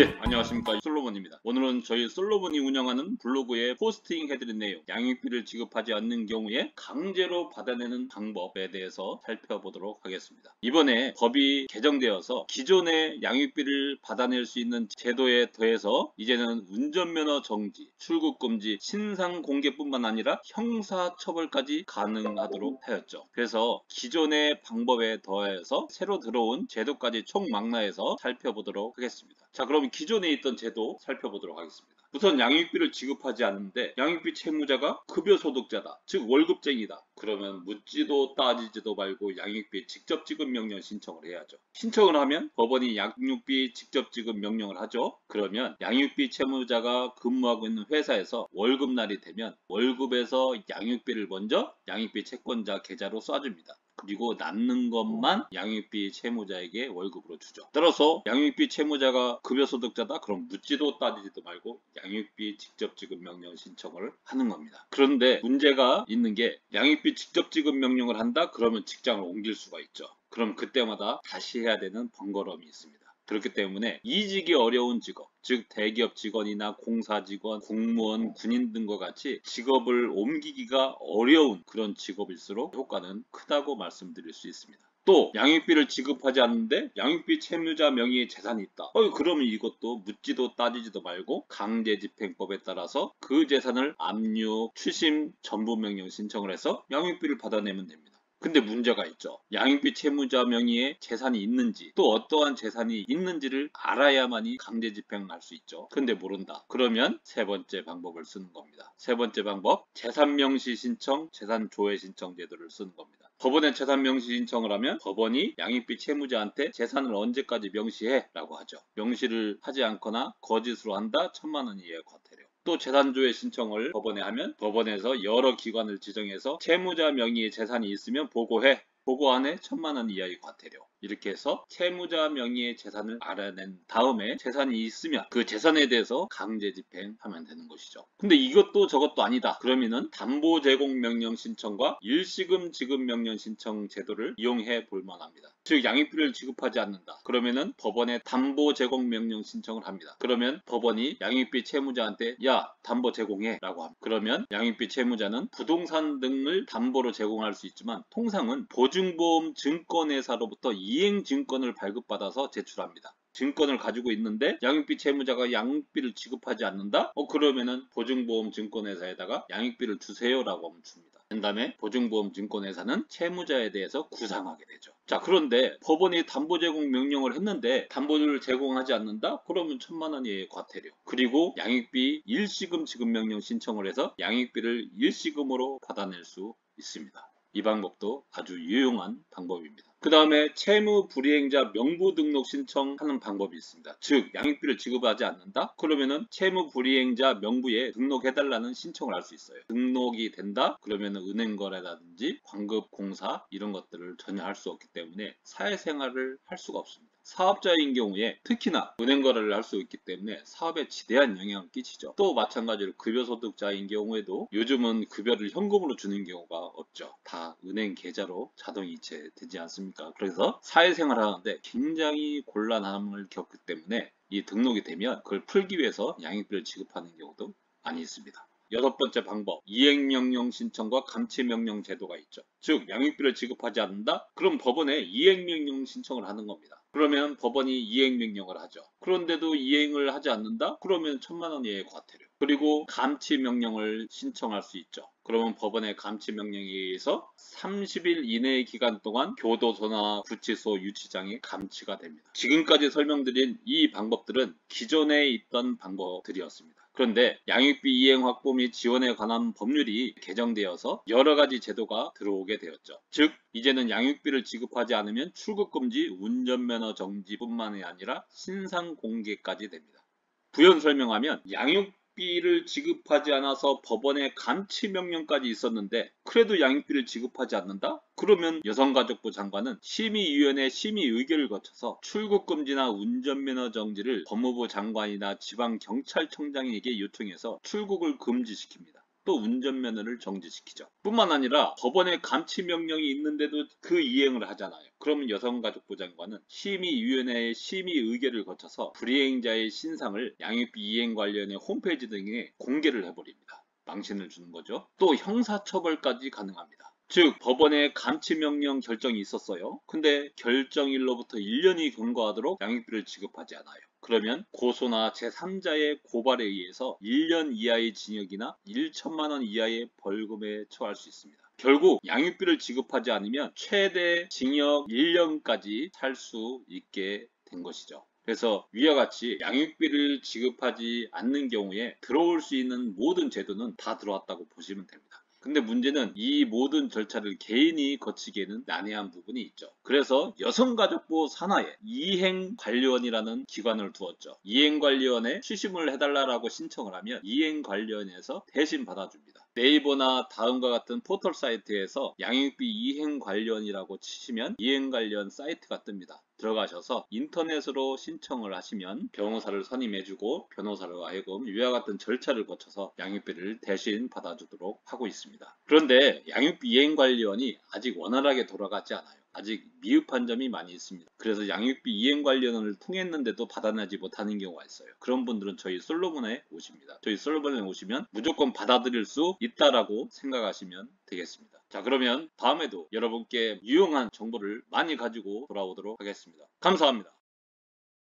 예, 안녕하십니까, 솔로몬입니다. 오늘은 저희 솔로몬이 운영하는 블로그에 포스팅 해드린 내용, 양육비를 지급하지 않는 경우에 강제로 받아내는 방법에 대해서 살펴보도록 하겠습니다. 이번에 법이 개정되어서 기존의 양육비를 받아낼 수 있는 제도에 더해서 이제는 운전면허 정지, 출국금지, 신상공개뿐만 아니라 형사처벌까지 가능하도록 하였죠. 그래서 기존의 방법에 더해서 새로 들어온 제도까지 총망라해서 살펴보도록 하겠습니다. 자, 그럼 기존에 있던 제도 살펴보도록 하겠습니다. 우선 양육비를 지급하지 않는데 양육비 채무자가 급여소득자다, 즉 월급쟁이다. 그러면 묻지도 따지지도 말고 양육비 직접 지급 명령 신청을 해야죠. 신청을 하면 법원이 양육비 직접 지급 명령을 하죠. 그러면 양육비 채무자가 근무하고 있는 회사에서 월급날이 되면 월급에서 양육비를 먼저 양육비 채권자 계좌로 쏴줍니다. 그리고 남는 것만 양육비 채무자에게 월급으로 주죠. 따라서 양육비 채무자가 급여소득자다? 그럼 묻지도 따지지도 말고 양육비 직접 지급 명령 신청을 하는 겁니다. 그런데 문제가 있는 게 양육비 직접 지급 명령을 한다? 그러면 직장을 옮길 수가 있죠. 그럼 그때마다 다시 해야 되는 번거로움이 있습니다. 그렇기 때문에 이직이 어려운 직업, 즉 대기업 직원이나 공사 직원, 공무원, 군인 등과 같이 직업을 옮기기가 어려운 그런 직업일수록 효과는 크다고 말씀드릴 수 있습니다. 또 양육비를 지급하지 않는데 양육비 채무자 명의의 재산이 있다. 그러면 이것도 묻지도 따지지도 말고 강제집행법에 따라서 그 재산을 압류, 추심, 전부명령 신청을 해서 양육비를 받아내면 됩니다. 근데 문제가 있죠. 양육비 채무자 명의의 재산이 있는지, 또 어떠한 재산이 있는지를 알아야만이 강제 집행을 할 수 있죠. 근데 모른다. 그러면 세 번째 방법을 쓰는 겁니다. 세 번째 방법, 재산 명시 신청, 재산 조회 신청 제도를 쓰는 겁니다. 법원에 재산 명시 신청을 하면 법원이 양육비 채무자한테 재산을 언제까지 명시해? 라고 하죠. 명시를 하지 않거나 거짓으로 한다? 1,000만 원 이하의 과태료. 또 재산조회 신청을 법원에 하면 법원에서 여러 기관을 지정해서 채무자 명의의 재산이 있으면 보고해. 보고 안 해? 1,000만 원 이하의 과태료. 이렇게 해서 채무자 명의의 재산을 알아낸 다음에 재산이 있으면 그 재산에 대해서 강제 집행하면 되는 것이죠. 근데 이것도 저것도 아니다. 그러면은 담보 제공 명령 신청과 일시금 지급 명령 신청 제도를 이용해 볼 만합니다. 즉 양육비를 지급하지 않는다. 그러면은 법원에 담보 제공 명령 신청을 합니다. 그러면 법원이 양육비 채무자한테 야, 담보 제공해 라고 합니다. 그러면 양육비 채무자는 부동산 등을 담보로 제공할 수 있지만 통상은 보증보험 증권회사로부터 이행증권을 발급받아서 제출합니다. 증권을 가지고 있는데 양육비 채무자가 양육비를 지급하지 않는다? 그러면은 보증보험 증권회사에다가 양육비를 주세요라고 하면 줍니다. 그 다음에 보증보험 증권회사는 채무자에 대해서 구상하게 되죠. 자, 그런데 법원이 담보 제공 명령을 했는데 담보를 제공하지 않는다? 그러면 1,000만 원 이하의 과태료. 그리고 양육비 일시금 지급 명령 신청을 해서 양육비를 일시금으로 받아낼 수 있습니다. 이 방법도 아주 유용한 방법입니다. 그 다음에 채무 불이행자 명부 등록 신청하는 방법이 있습니다. 즉 양육비를 지급하지 않는다? 그러면은 채무 불이행자 명부에 등록해달라는 신청을 할 수 있어요. 등록이 된다? 그러면은 은행거래라든지 광급 공사 이런 것들을 전혀 할 수 없기 때문에 사회생활을 할 수가 없습니다. 사업자인 경우에 특히나 은행 거래를 할 수 있기 때문에 사업에 지대한 영향을 끼치죠. 또 마찬가지로 급여소득자인 경우에도 요즘은 급여를 현금으로 주는 경우가 없죠. 다 은행 계좌로 자동 이체되지 않습니까? 그래서 사회생활 하는데 굉장히 곤란함을 겪기 때문에 이 등록이 되면 그걸 풀기 위해서 양육비를 지급하는 경우도 많이 있습니다. 여섯 번째 방법, 이행명령 신청과 감치명령 제도가 있죠. 즉 양육비를 지급하지 않는다? 그럼 법원에 이행명령 신청을 하는 겁니다. 그러면 법원이 이행명령을 하죠. 그런데도 이행을 하지 않는다? 그러면 1,000만 원 이하의 과태료. 그리고 감치명령을 신청할 수 있죠. 그러면 법원의 감치명령에 의해서 30일 이내의 기간 동안 교도소나 구치소, 유치장이 감치가 됩니다. 지금까지 설명드린 이 방법들은 기존에 있던 방법들이었습니다. 그런데 양육비 이행 확보 및 지원에 관한 법률이 개정되어서 여러 가지 제도가 들어오게 되었죠. 즉 이제는 양육비를 지급하지 않으면 출국금지, 운전면허 정지뿐만이 아니라 신상공개까지 됩니다. 부연 설명하면 양육비를 지급하지 않아서 법원의 감치명령까지 있었는데 그래도 양육비를 지급하지 않는다? 그러면 여성가족부 장관은 심의위원회 심의 의결을 거쳐서 출국금지나 운전면허 정지를 법무부 장관이나 지방경찰청장에게 요청해서 출국을 금지시킵니다. 또 운전면허를 정지시키죠. 뿐만 아니라 법원의 감치명령이 있는데도 그 이행을 하잖아요. 그러면 여성가족부 장관은 심의위원회의 심의 의결을 거쳐서 불이행자의 신상을 양육비 이행 관련의 홈페이지 등에 공개를 해버립니다. 망신을 주는 거죠. 또 형사처벌까지 가능합니다. 즉 법원의 감치명령 결정이 있었어요. 근데 결정일로부터 1년이 경과하도록 양육비를 지급하지 않아요. 그러면 고소나 제3자의 고발에 의해서 1년 이하의 징역이나 1천만 원 이하의 벌금에 처할 수 있습니다. 결국 양육비를 지급하지 않으면 최대 징역 1년까지 살 수 있게 된 것이죠. 그래서 위와 같이 양육비를 지급하지 않는 경우에 들어올 수 있는 모든 제도는 다 들어왔다고 보시면 됩니다. 근데 문제는 이 모든 절차를 개인이 거치기에는 난해한 부분이 있죠. 그래서 여성가족부 산하에 이행관리원이라는 기관을 두었죠. 이행관리원에 추심을 해달라고 신청을 하면 이행관리원에서 대신 받아줍니다. 네이버나 다음과 같은 포털 사이트에서 양육비 이행관리원이라고 치시면 이행관리원 사이트가 뜹니다. 들어가셔서 인터넷으로 신청을 하시면 변호사를 선임해주고 변호사로 하여금 위와 같은 절차를 거쳐서 양육비를 대신 받아주도록 하고 있습니다. 그런데 양육비 이행관리원이 아직 원활하게 돌아가지 않아요. 아직 미흡한 점이 많이 있습니다. 그래서 양육비 이행관리원을 통했는데도 받아내지 못하는 경우가 있어요. 그런 분들은 저희 솔로몬에 오십니다. 저희 솔로몬에 오시면 무조건 받아들일 수 있다라고 생각하시면 되겠습니다. 자, 그러면 다음에도 여러분께 유용한 정보를 많이 가지고 돌아오도록 하겠습니다. 감사합니다.